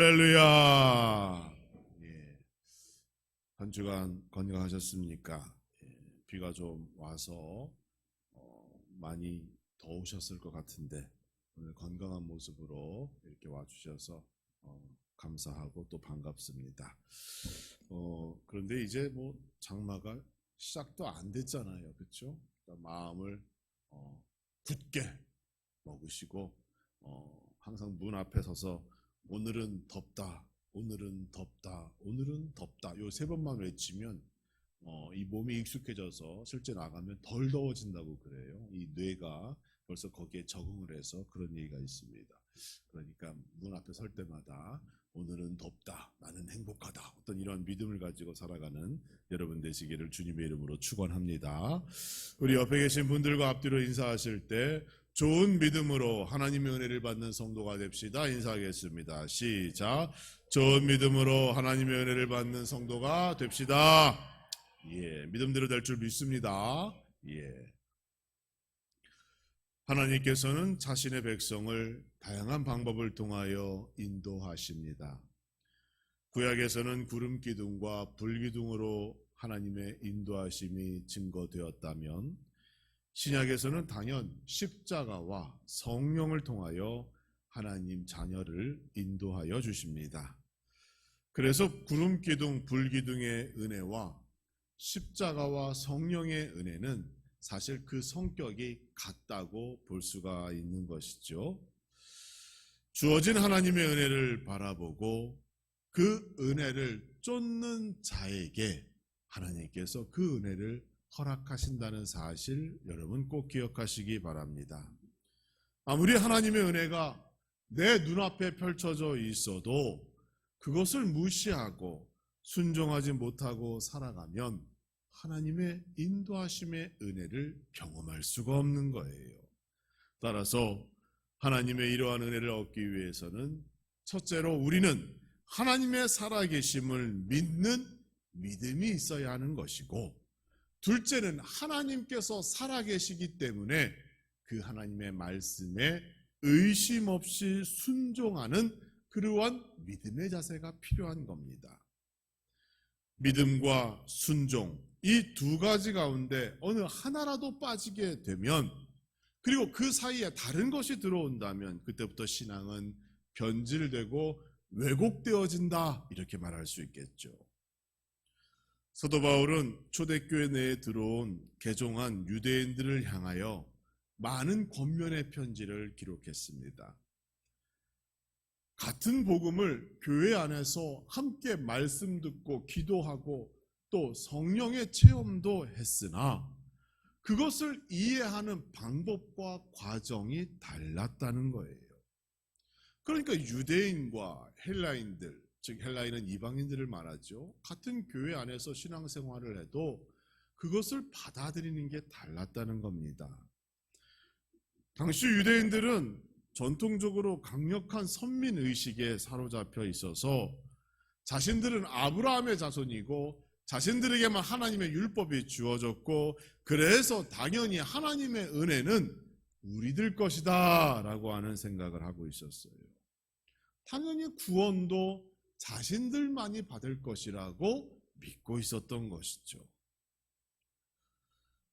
할렐루야. 예, 한 주간 건강하셨습니까? 비가 좀 와서 많이 더우셨을 것 같은데 오늘 건강한 모습으로 이렇게 와주셔서 감사하고 또 반갑습니다. 그런데 이제 뭐 장마가 시작도 안 됐잖아요, 그렇죠? 마음을 굳게 먹으시고 항상 문 앞에 서서 오늘은 덥다, 오늘은 덥다, 오늘은 덥다 요 세 번만 외치면 이 몸이 익숙해져서 실제 나가면 덜 더워진다고 그래요. 이 뇌가 벌써 거기에 적응을 해서 그런 얘기가 있습니다. 그러니까 문 앞에 설 때마다 오늘은 덥다, 나는 행복하다, 어떤 이런 믿음을 가지고 살아가는 여러분 되시기를 주님의 이름으로 축원합니다. 우리 옆에 계신 분들과 앞뒤로 인사하실 때 좋은 믿음으로 하나님의 은혜를 받는 성도가 됩시다. 인사하겠습니다. 시작. 좋은 믿음으로 하나님의 은혜를 받는 성도가 됩시다. 예, 믿음대로 될 줄 믿습니다. 예. 하나님께서는 자신의 백성을 다양한 방법을 통하여 인도하십니다. 구약에서는 구름 기둥과 불 기둥으로 하나님의 인도하심이 증거되었다면 신약에서는 단연 십자가와 성령을 통하여 하나님 자녀를 인도하여 주십니다. 그래서 구름 기둥, 불 기둥의 은혜와 십자가와 성령의 은혜는 사실 그 성격이 같다고 볼 수가 있는 것이죠. 주어진 하나님의 은혜를 바라보고 그 은혜를 쫓는 자에게 하나님께서 그 은혜를 허락하신다는 사실 여러분 꼭 기억하시기 바랍니다. 아무리 하나님의 은혜가 내 눈앞에 펼쳐져 있어도 그것을 무시하고 순종하지 못하고 살아가면 하나님의 인도하심의 은혜를 경험할 수가 없는 거예요. 따라서 하나님의 이러한 은혜를 얻기 위해서는 첫째로 우리는 하나님의 살아계심을 믿는 믿음이 있어야 하는 것이고, 둘째는 하나님께서 살아계시기 때문에 그 하나님의 말씀에 의심 없이 순종하는 그러한 믿음의 자세가 필요한 겁니다. 믿음과 순종, 이 두 가지 가운데 어느 하나라도 빠지게 되면, 그리고 그 사이에 다른 것이 들어온다면 그때부터 신앙은 변질되고 왜곡되어진다, 이렇게 말할 수 있겠죠. 사도 바울은 초대교회 내에 들어온 개종한 유대인들을 향하여 많은 권면의 편지를 기록했습니다. 같은 복음을 교회 안에서 함께 말씀 듣고 기도하고 또 성령의 체험도 했으나 그것을 이해하는 방법과 과정이 달랐다는 거예요. 그러니까 유대인과 헬라인들, 즉 헬라인은 이방인들을 말하죠. 같은 교회 안에서 신앙생활을 해도 그것을 받아들이는 게 달랐다는 겁니다. 당시 유대인들은 전통적으로 강력한 선민의식에 사로잡혀 있어서 자신들은 아브라함의 자손이고 자신들에게만 하나님의 율법이 주어졌고, 그래서 당연히 하나님의 은혜는 우리들 것이다 라고 하는 생각을 하고 있었어요. 당연히 구원도 자신들만이 받을 것이라고 믿고 있었던 것이죠.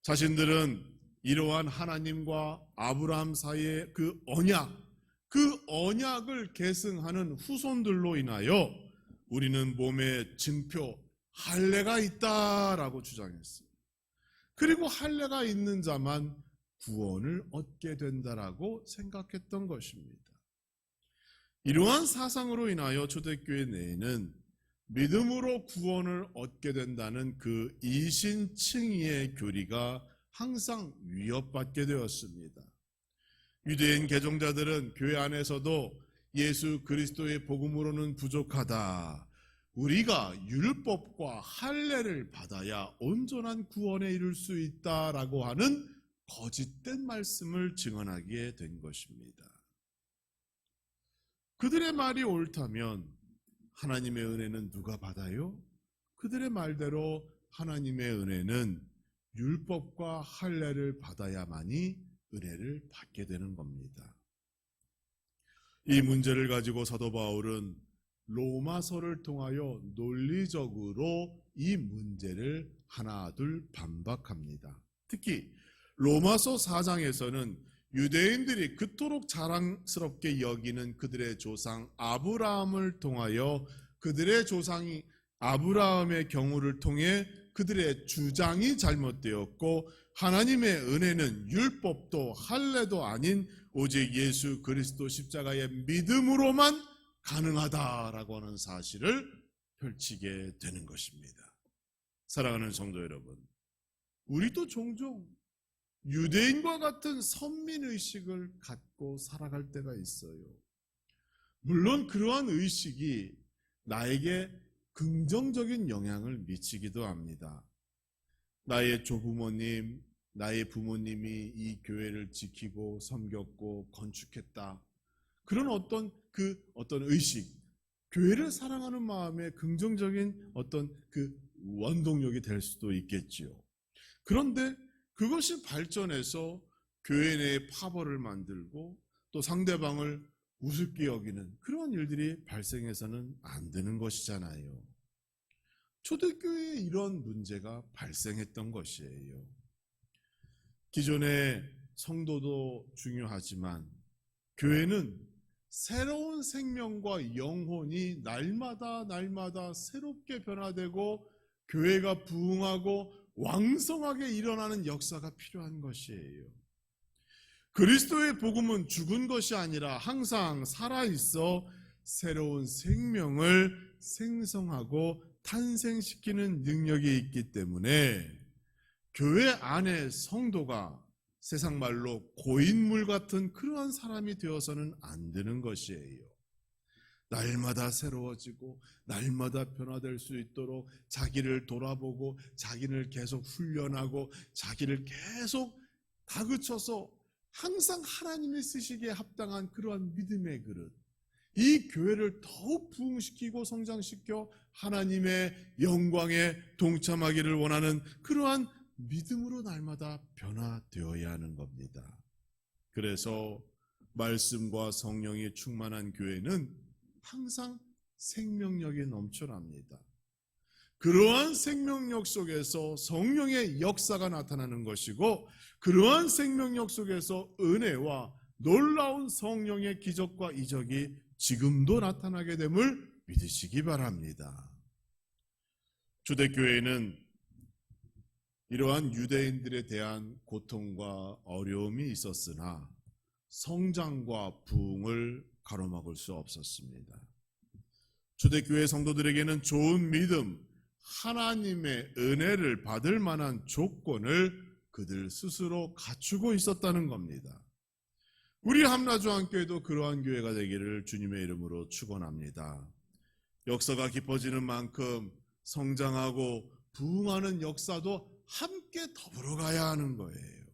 자신들은 이러한 하나님과 아브라함 사이의 그 언약을 계승하는 후손들로 인하여 우리는 몸에 증표, 할례가 있다라고 주장했어요. 그리고 할례가 있는 자만 구원을 얻게 된다라고 생각했던 것입니다. 이러한 사상으로 인하여 초대교회 내에는 믿음으로 구원을 얻게 된다는 그 이신칭의의 교리가 항상 위협받게 되었습니다. 유대인 개종자들은 교회 안에서도 예수 그리스도의 복음으로는 부족하다, 우리가 율법과 할례를 받아야 온전한 구원에 이를 수 있다라고 하는 거짓된 말씀을 증언하게 된 것입니다. 그들의 말이 옳다면 하나님의 은혜는 누가 받아요? 그들의 말대로 하나님의 은혜는 율법과 할례를 받아야만이 은혜를 받게 되는 겁니다. 이 문제를 가지고 사도 바울은 로마서를 통하여 논리적으로 이 문제를 하나둘 반박합니다. 특히 로마서 4장에서는 유대인들이 그토록 자랑스럽게 여기는 그들의 조상 아브라함을 통하여 그들의 조상이 아브라함의 경우를 통해 그들의 주장이 잘못되었고 하나님의 은혜는 율법도 할례도 아닌 오직 예수 그리스도 십자가의 믿음으로만 가능하다라고 하는 사실을 펼치게 되는 것입니다. 사랑하는 성도 여러분, 우리도 종종 유대인과 같은 선민의식을 갖고 살아갈 때가 있어요. 물론 그러한 의식이 나에게 긍정적인 영향을 미치기도 합니다. 나의 조부모님, 나의 부모님이 이 교회를 지키고 섬겼고 건축했다. 그런 어떤 의식, 교회를 사랑하는 마음의 긍정적인 어떤 그 원동력이 될 수도 있겠지요. 그런데 그것이 발전해서 교회 내에 파벌을 만들고 또 상대방을 우습게 여기는 그런 일들이 발생해서는 안 되는 것이잖아요. 초대교회에 이런 문제가 발생했던 것이에요. 기존의 성도도 중요하지만 교회는 새로운 생명과 영혼이 날마다 새롭게 변화되고 교회가 부흥하고 왕성하게 일어나는 역사가 필요한 것이에요. 그리스도의 복음은 죽은 것이 아니라 항상 살아있어 새로운 생명을 생성하고 탄생시키는 능력이 있기 때문에 교회 안에 성도가 세상 말로 고인물 같은 그러한 사람이 되어서는 안 되는 것이에요. 날마다 새로워지고 날마다 변화될 수 있도록 자기를 돌아보고 자기를 계속 훈련하고 자기를 계속 다그쳐서 항상 하나님이 쓰시기에 합당한 그러한 믿음의 그릇, 이 교회를 더욱 부흥시키고 성장시켜 하나님의 영광에 동참하기를 원하는 그러한 믿음으로 날마다 변화되어야 하는 겁니다. 그래서 말씀과 성령이 충만한 교회는 항상 생명력이 넘쳐납니다. 그러한 생명력 속에서 성령의 역사가 나타나는 것이고 그러한 생명력 속에서 은혜와 놀라운 성령의 기적과 이적이 지금도 나타나게 됨을 믿으시기 바랍니다. 초대교회는 이러한 유대인들에 대한 고통과 어려움이 있었으나 성장과 부흥을 가로막을 수 없었습니다. 초대교회 성도들에게는 좋은 믿음, 하나님의 은혜를 받을 만한 조건을 그들 스스로 갖추고 있었다는 겁니다. 우리 함라중앙교회도 그러한 교회가 되기를 주님의 이름으로 축원합니다. 역사가 깊어지는 만큼 성장하고 부흥하는 역사도 함께 더불어 가야 하는 거예요.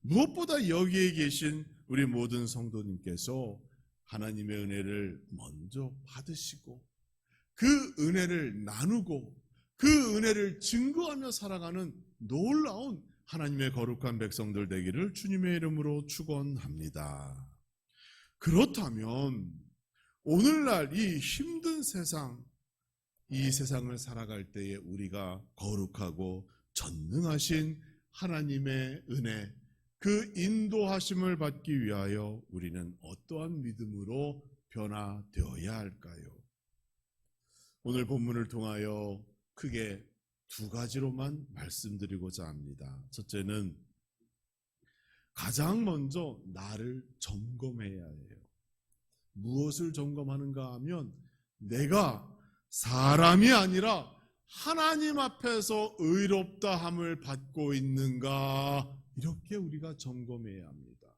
무엇보다 여기에 계신 우리 모든 성도님께서 하나님의 은혜를 먼저 받으시고 그 은혜를 나누고 그 은혜를 증거하며 살아가는 놀라운 하나님의 거룩한 백성들 되기를 주님의 이름으로 축원합니다. 그렇다면 오늘날 이 힘든 세상, 이 세상을 살아갈 때에 우리가 거룩하고 전능하신 하나님의 은혜, 그 인도하심을 받기 위하여 우리는 어떠한 믿음으로 변화되어야 할까요? 오늘 본문을 통하여 크게 두 가지로만 말씀드리고자 합니다. 첫째는 가장 먼저 나를 점검해야 해요. 무엇을 점검하는가 하면 내가 사람이 아니라 하나님 앞에서 의롭다함을 받고 있는가, 이렇게 우리가 점검해야 합니다.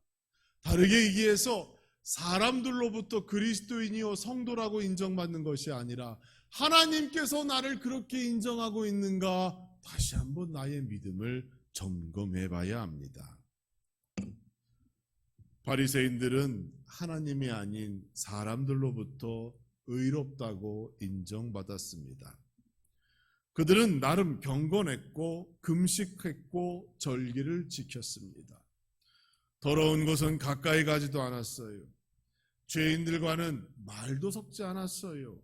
다르게 얘기해서 사람들로부터 그리스도인이요 성도라고 인정받는 것이 아니라 하나님께서 나를 그렇게 인정하고 있는가, 다시 한번 나의 믿음을 점검해 봐야 합니다. 바리새인들은 하나님이 아닌 사람들로부터 의롭다고 인정받았습니다. 그들은 나름 경건했고 금식했고 절기를 지켰습니다. 더러운 것은 가까이 가지도 않았어요. 죄인들과는 말도 섞지 않았어요.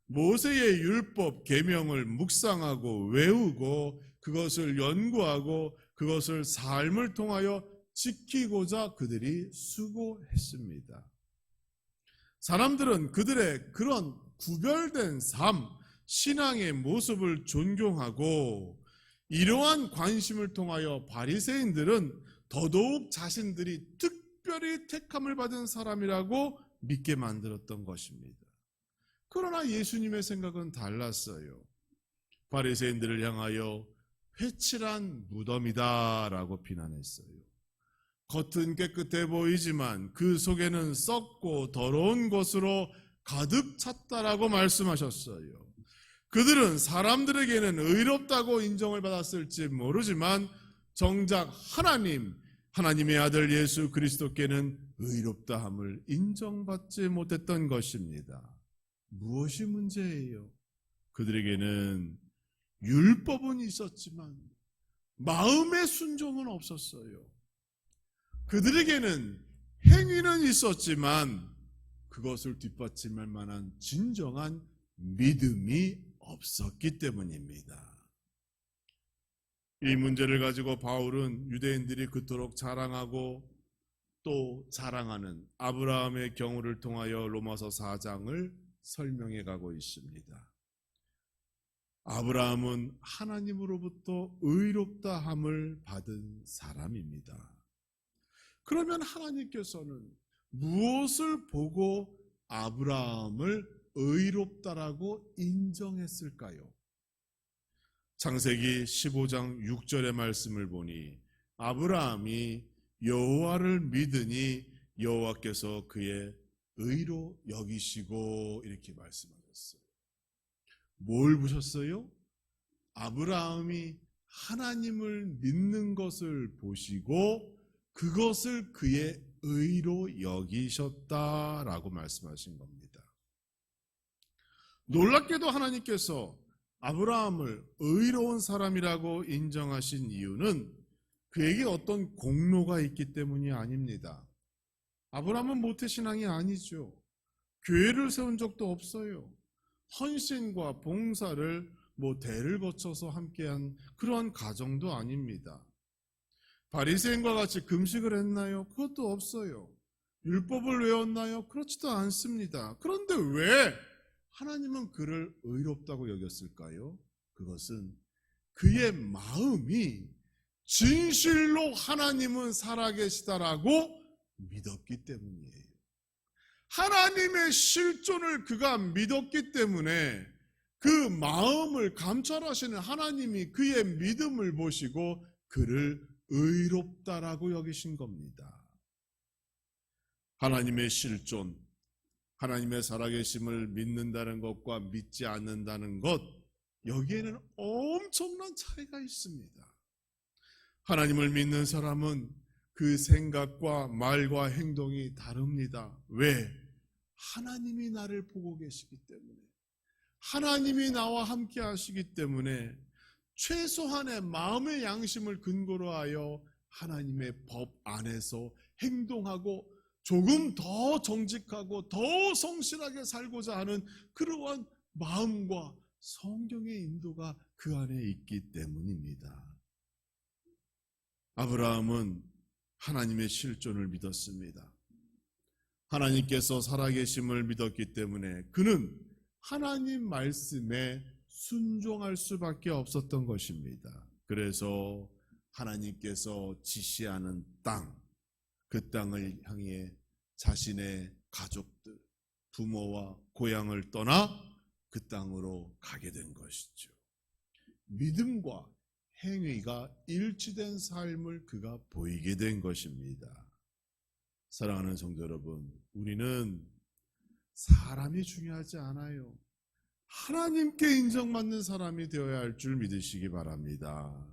모세의 율법 계명을 묵상하고 외우고 그것을 연구하고 그것을 삶을 통하여 지키고자 그들이 수고했습니다. 사람들은 그들의 그런 구별된 삶, 신앙의 모습을 존경하고 이러한 관심을 통하여 바리새인들은 더더욱 자신들이 특별히 택함을 받은 사람이라고 믿게 만들었던 것입니다. 그러나 예수님의 생각은 달랐어요. 바리새인들을 향하여 회칠한 무덤이다라고 비난했어요. 겉은 깨끗해 보이지만 그 속에는 썩고 더러운 것으로 가득 찼다라고 말씀하셨어요. 그들은 사람들에게는 의롭다고 인정을 받았을지 모르지만 정작 하나님의 아들 예수 그리스도께는 의롭다함을 인정받지 못했던 것입니다. 무엇이 문제예요? 그들에게는 율법은 있었지만 마음의 순종은 없었어요. 그들에게는 행위는 있었지만 그것을 뒷받침할 만한 진정한 믿음이 없었기 때문입니다. 이 문제를 가지고 바울은 유대인들이 그토록 자랑하고 또 자랑하는 아브라함의 경우를 통하여 로마서 4장을 설명해 가고 있습니다. 아브라함은 하나님으로부터 의롭다함을 받은 사람입니다. 그러면 하나님께서는 무엇을 보고 아브라함을 의롭다라고 인정했을까요? 창세기 15장 6절의 말씀을 보니 아브라함이 여호와를 믿으니 여호와께서 그의 의로 여기시고 이렇게 말씀하셨어요. 뭘 보셨어요? 아브라함이 하나님을 믿는 것을 보시고 그것을 그의 의로 여기셨다라고 말씀하신 겁니다. 놀랍게도 하나님께서 아브라함을 의로운 사람이라고 인정하신 이유는 그에게 어떤 공로가 있기 때문이 아닙니다. 아브라함은 모태신앙이 아니죠. 교회를 세운 적도 없어요. 헌신과 봉사를 대를 거쳐서 함께한 그러한 가정도 아닙니다. 바리새인과 같이 금식을 했나요? 그것도 없어요. 율법을 외웠나요? 그렇지도 않습니다. 그런데 왜 하나님은 그를 의롭다고 여겼을까요? 그것은 그의 마음이 진실로 하나님은 살아계시다라고 믿었기 때문이에요. 하나님의 실존을 그가 믿었기 때문에 그 마음을 감찰하시는 하나님이 그의 믿음을 보시고 그를 의롭다라고 여기신 겁니다. 하나님의 실존, 하나님의 살아계심을 믿는다는 것과 믿지 않는다는 것, 여기에는 엄청난 차이가 있습니다. 하나님을 믿는 사람은 그 생각과 말과 행동이 다릅니다. 왜? 하나님이 나를 보고 계시기 때문에, 하나님이 나와 함께 하시기 때문에 최소한의 마음의 양심을 근거로 하여 하나님의 법 안에서 행동하고 조금 더 정직하고 더 성실하게 살고자 하는 그러한 마음과 성경의 인도가 그 안에 있기 때문입니다. 아브라함은 하나님의 실존을 믿었습니다. 하나님께서 살아계심을 믿었기 때문에 그는 하나님 말씀에 순종할 수밖에 없었던 것입니다. 그래서 하나님께서 지시하는 땅, 그 땅을 향해 자신의 가족들, 부모와 고향을 떠나 그 땅으로 가게 된 것이죠. 믿음과 행위가 일치된 삶을 그가 보이게 된 것입니다. 사랑하는 성도 여러분, 우리는 사람이 중요하지 않아요. 하나님께 인정받는 사람이 되어야 할 줄 믿으시기 바랍니다.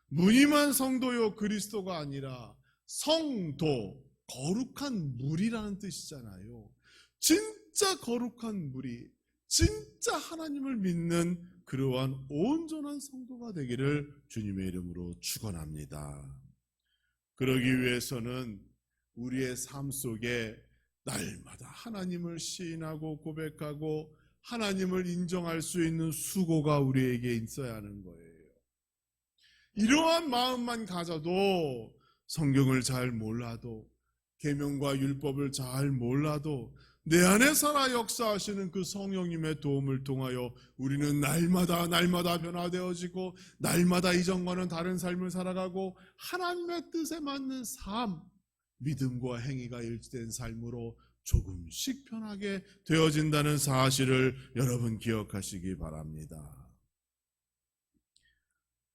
무늬만 성도요 그리스도가 아니라 성도, 거룩한 무리라는 뜻이잖아요. 진짜 거룩한 무리, 진짜 하나님을 믿는 그러한 온전한 성도가 되기를 주님의 이름으로 축원합니다. 그러기 위해서는 우리의 삶 속에 날마다 하나님을 시인하고 고백하고 하나님을 인정할 수 있는 수고가 우리에게 있어야 하는 거예요. 이러한 마음만 가져도 성경을 잘 몰라도 계명과 율법을 잘 몰라도 내 안에 살아 역사하시는 그 성령님의 도움을 통하여 우리는 날마다 변화되어지고 날마다 이전과는 다른 삶을 살아가고 하나님의 뜻에 맞는 삶, 믿음과 행위가 일치된 삶으로 조금씩 편하게 되어진다는 사실을 여러분 기억하시기 바랍니다.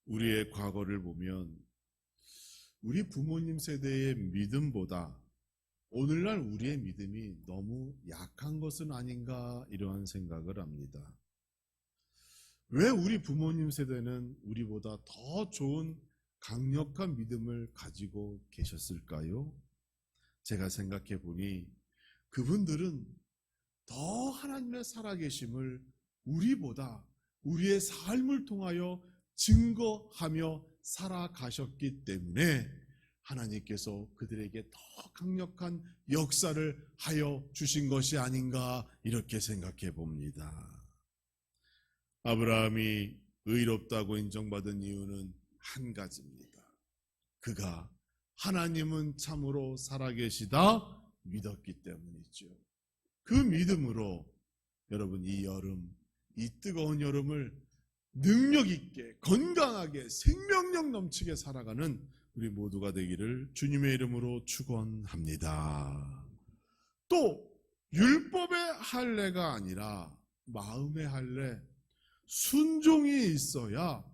우리의 과거를 보면 우리 부모님 세대의 믿음보다 오늘날 우리의 믿음이 너무 약한 것은 아닌가 이러한 생각을 합니다. 왜 우리 부모님 세대는 우리보다 더 좋은 강력한 믿음을 가지고 계셨을까요? 제가 생각해 보니 그분들은 더 하나님의 살아계심을 우리보다 우리의 삶을 통하여 증거하며 살아가셨기 때문에 하나님께서 그들에게 더 강력한 역사를 하여 주신 것이 아닌가 이렇게 생각해 봅니다. 아브라함이 의롭다고 인정받은 이유는 한 가지입니다. 그가 하나님은 참으로 살아계시다 믿었기 때문이죠. 그 믿음으로 여러분 이 여름, 이 뜨거운 여름을 능력 있게 건강하게 생명력 넘치게 살아가는 우리 모두가 되기를 주님의 이름으로 축원합니다. 또 율법의 할례가 아니라 마음의 할례, 순종이 있어야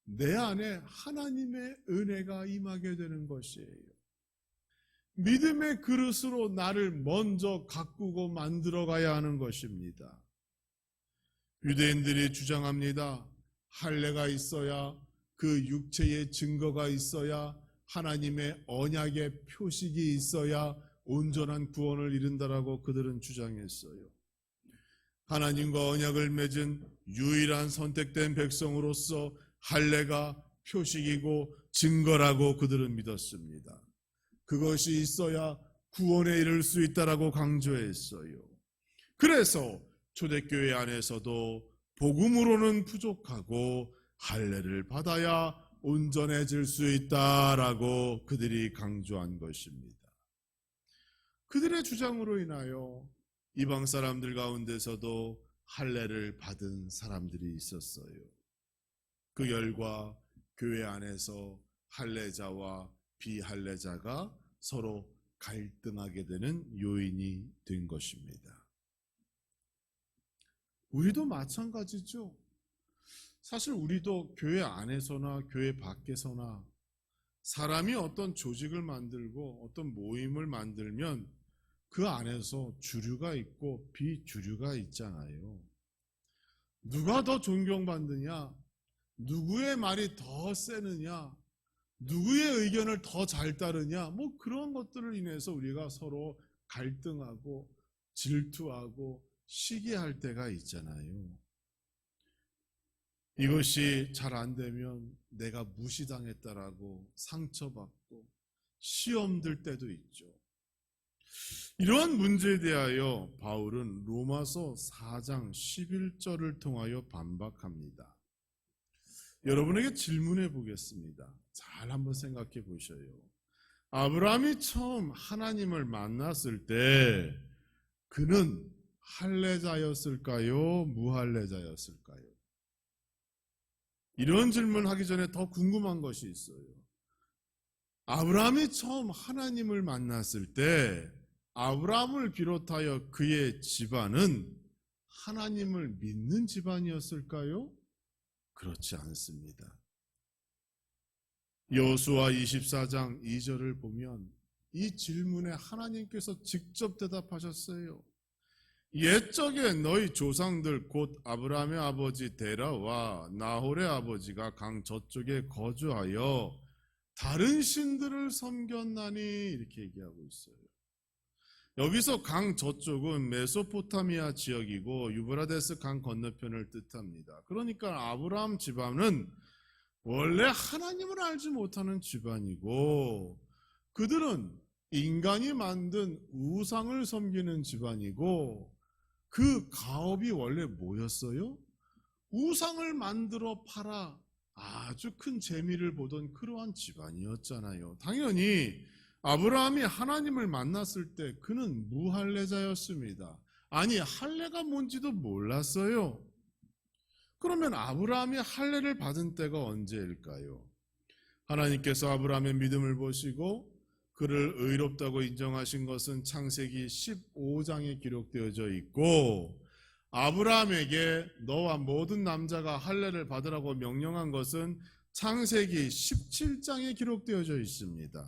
내 안에 하나님의 은혜가 임하게 되는 것이에요. 믿음의 그릇으로 나를 먼저 가꾸고 만들어 가야 하는 것입니다. 유대인들이 주장합니다. 할례가 있어야 그 육체의 증거가 있어야 하나님의 언약의 표식이 있어야 온전한 구원을 이룬다라고 그들은 주장했어요. 하나님과 언약을 맺은 유일한 선택된 백성으로서 할례가 표식이고 증거라고 그들은 믿었습니다. 그것이 있어야 구원에 이를 수 있다라고 강조했어요. 그래서 초대교회 안에서도 복음으로는 부족하고 할례를 받아야 온전해질 수 있다라고 그들이 강조한 것입니다. 그들의 주장으로 인하여 이방 사람들 가운데서도 할례를 받은 사람들이 있었어요. 그 결과 교회 안에서 할례자와 비할례자가 서로 갈등하게 되는 요인이 된 것입니다. 우리도 마찬가지죠. 사실 우리도 교회 안에서나 교회 밖에서나 사람이 어떤 조직을 만들고 어떤 모임을 만들면 그 안에서 주류가 있고 비주류가 있잖아요. 누가 더 존경받느냐, 누구의 말이 더 세느냐, 누구의 의견을 더 잘 따르냐, 뭐 그런 것들을 인해서 우리가 서로 갈등하고 질투하고 시기할 때가 있잖아요. 이것이 잘 안 되면 내가 무시당했다라고 상처받고 시험 들 때도 있죠. 이러한 문제에 대하여 바울은 로마서 4장 11절을 통하여 반박합니다. 여러분에게 질문해 보겠습니다. 잘 한번 생각해 보셔요. 아브라함이 처음 하나님을 만났을 때 그는 할례자였을까요? 무할례자였을까요? 이런 질문 하기 전에 더 궁금한 것이 있어요. 아브라함이 처음 하나님을 만났을 때 아브라함을 비롯하여 그의 집안은 하나님을 믿는 집안이었을까요? 그렇지 않습니다. 여호수아 24장 2절을 보면 이 질문에 하나님께서 직접 대답하셨어요. 옛적에 너희 조상들 곧 아브라함의 아버지 데라와 나홀의 아버지가 강 저쪽에 거주하여 다른 신들을 섬겼나니 이렇게 얘기하고 있어요. 여기서 강 저쪽은 메소포타미아 지역이고 유브라데스 강 건너편을 뜻합니다. 그러니까 아브라함 집안은 원래 하나님을 알지 못하는 집안이고 그들은 인간이 만든 우상을 섬기는 집안이고, 그 가업이 원래 뭐였어요? 우상을 만들어 팔아 아주 큰 재미를 보던 그러한 집안이었잖아요. 당연히 아브라함이 하나님을 만났을 때 그는 무할례자였습니다. 아니, 할례가 뭔지도 몰랐어요. 그러면 아브라함이 할례를 받은 때가 언제일까요? 하나님께서 아브라함의 믿음을 보시고 그를 의롭다고 인정하신 것은 창세기 15장에 기록되어져 있고, 아브라함에게 너와 모든 남자가 할례를 받으라고 명령한 것은 창세기 17장에 기록되어져 있습니다.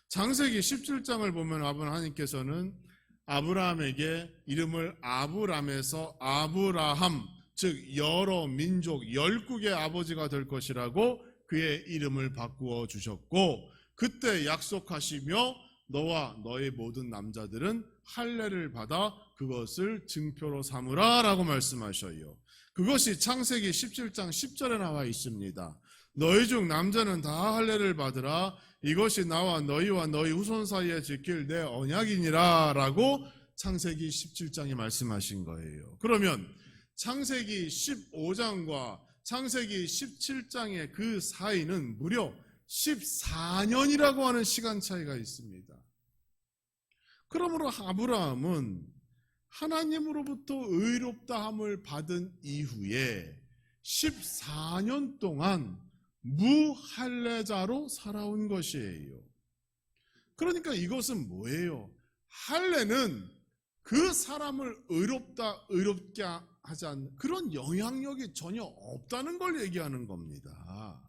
창세기 17장을 보면 하나님께서는 아브라함에게 이름을 아브람에서 아브라함, 즉 여러 민족 10국의 아버지가 될 것이라고 그의 이름을 바꾸어 주셨고, 그때 약속하시며 너와 너의 모든 남자들은 할례를 받아 그것을 증표로 삼으라 라고 말씀하셔요. 그것이 창세기 17장 10절에 나와 있습니다. 너희 중 남자는 다 할례를 받으라. 이것이 나와 너희와 너희 후손 사이에 지킬 내 언약이니라 라고 창세기 17장이 말씀하신 거예요. 그러면 창세기 15장과 창세기 17장의 그 사이는 무려 14년이라고 하는 시간 차이가 있습니다. 그러므로 아브라함은 하나님으로부터 의롭다함을 받은 이후에 14년 동안 무할례자로 살아온 것이에요. 그러니까 이것은 뭐예요? 할례는 그 사람을 의롭게 하지 않는 그런 영향력이 전혀 없다는 걸 얘기하는 겁니다.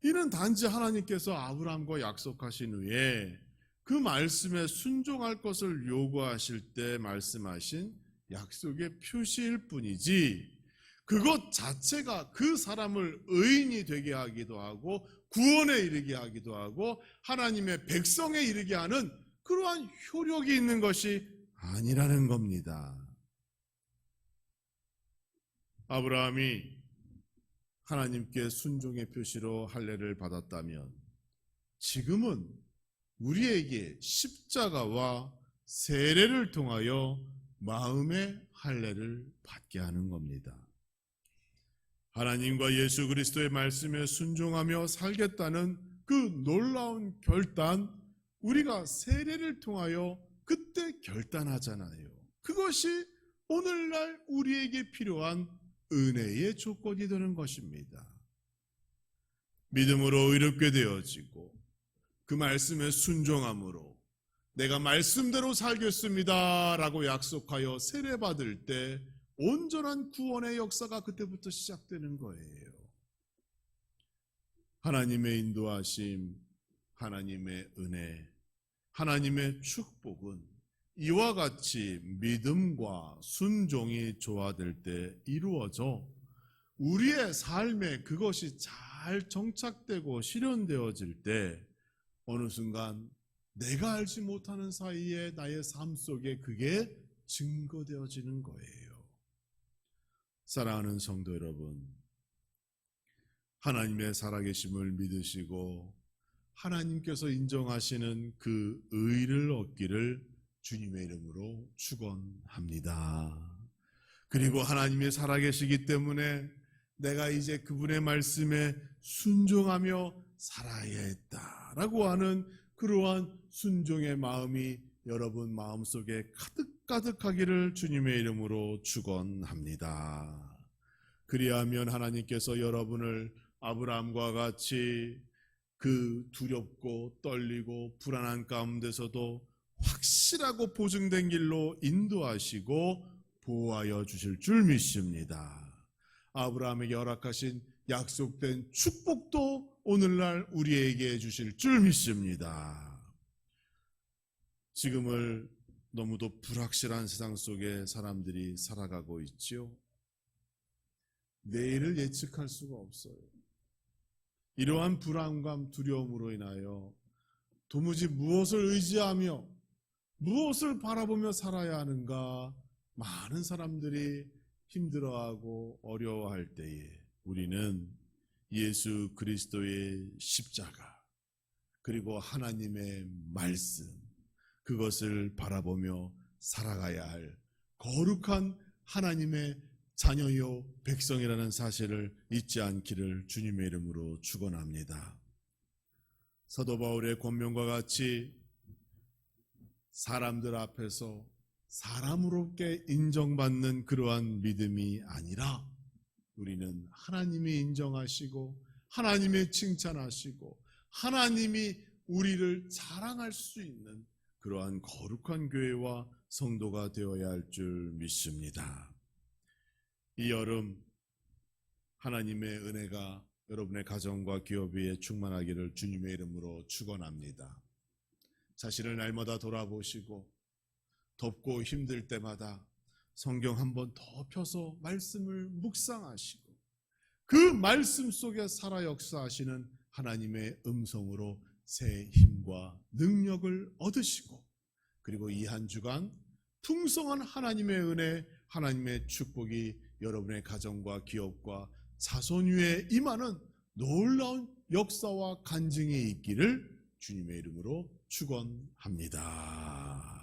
이는 단지 하나님께서 아브라함과 약속하신 후에 그 말씀에 순종할 것을 요구하실 때 말씀하신 약속의 표시일 뿐이지, 그것 자체가 그 사람을 의인이 되게 하기도 하고 구원에 이르게 하기도 하고 하나님의 백성에 이르게 하는 그러한 효력이 있는 것이 아니라는 겁니다. 아브라함이 하나님께 순종의 표시로 할례를 받았다면 지금은 우리에게 십자가와 세례를 통하여 마음의 할례를 받게 하는 겁니다. 하나님과 예수 그리스도의 말씀에 순종하며 살겠다는 그 놀라운 결단, 우리가 세례를 통하여 그때 결단하잖아요. 그것이 오늘날 우리에게 필요한 은혜의 조건이 되는 것입니다. 믿음으로 의롭게 되어지고 그 말씀에 순종함으로 내가 말씀대로 살겠습니다 라고 약속하여 세례받을 때 온전한 구원의 역사가 그때부터 시작되는 거예요. 하나님의 인도하심, 하나님의 은혜, 하나님의 축복은 이와 같이 믿음과 순종이 조화될 때 이루어져 우리의 삶에 그것이 잘 정착되고 실현되어질 때 어느 순간 내가 알지 못하는 사이에 나의 삶 속에 그게 증거되어지는 거예요. 사랑하는 성도 여러분, 하나님의 살아계심을 믿으시고 하나님께서 인정하시는 그 의를 얻기를 주님의 이름으로 축원합니다. 그리고 하나님이 살아계시기 때문에 내가 이제 그분의 말씀에 순종하며 살아야 했다라고 하는 그러한 순종의 마음이 여러분 마음속에 가득가득하기를 주님의 이름으로 축원합니다. 그리하면 하나님께서 여러분을 아브라함과 같이 그 두렵고 떨리고 불안한 가운데서도 확실하고 보증된 길로 인도하시고 보호하여 주실 줄 믿습니다. 아브라함에게 허락하신 약속된 축복도 오늘날 우리에게 주실 줄 믿습니다. 지금을 너무도 불확실한 세상 속에 사람들이 살아가고 있지요. 내일을 예측할 수가 없어요. 이러한 불안감, 두려움으로 인하여 도무지 무엇을 의지하며 무엇을 바라보며 살아야 하는가 많은 사람들이 힘들어하고 어려워할 때에 우리는 예수 그리스도의 십자가, 그리고 하나님의 말씀, 그것을 바라보며 살아가야 할 거룩한 하나님의 자녀요 백성이라는 사실을 잊지 않기를 주님의 이름으로 축원합니다. 사도 바울의 권면과 같이 사람들 앞에서 사람으롭게 인정받는 그러한 믿음이 아니라 우리는 하나님이 인정하시고 하나님이 칭찬하시고 하나님이 우리를 자랑할 수 있는 그러한 거룩한 교회와 성도가 되어야 할 줄 믿습니다. 이 여름 하나님의 은혜가 여러분의 가정과 기업 위에 충만하기를 주님의 이름으로 축원합니다. 자신을 날마다 돌아보시고 덥고 힘들 때마다 성경 한 번 더 펴서 말씀을 묵상하시고 그 말씀 속에 살아 역사하시는 하나님의 음성으로 새 힘과 능력을 얻으시고 그리고 이 한 주간 풍성한 하나님의 은혜, 하나님의 축복이 여러분의 가정과 기업과 자손 위에 임하는 놀라운 역사와 간증이 있기를 주님의 이름으로 축원합니다.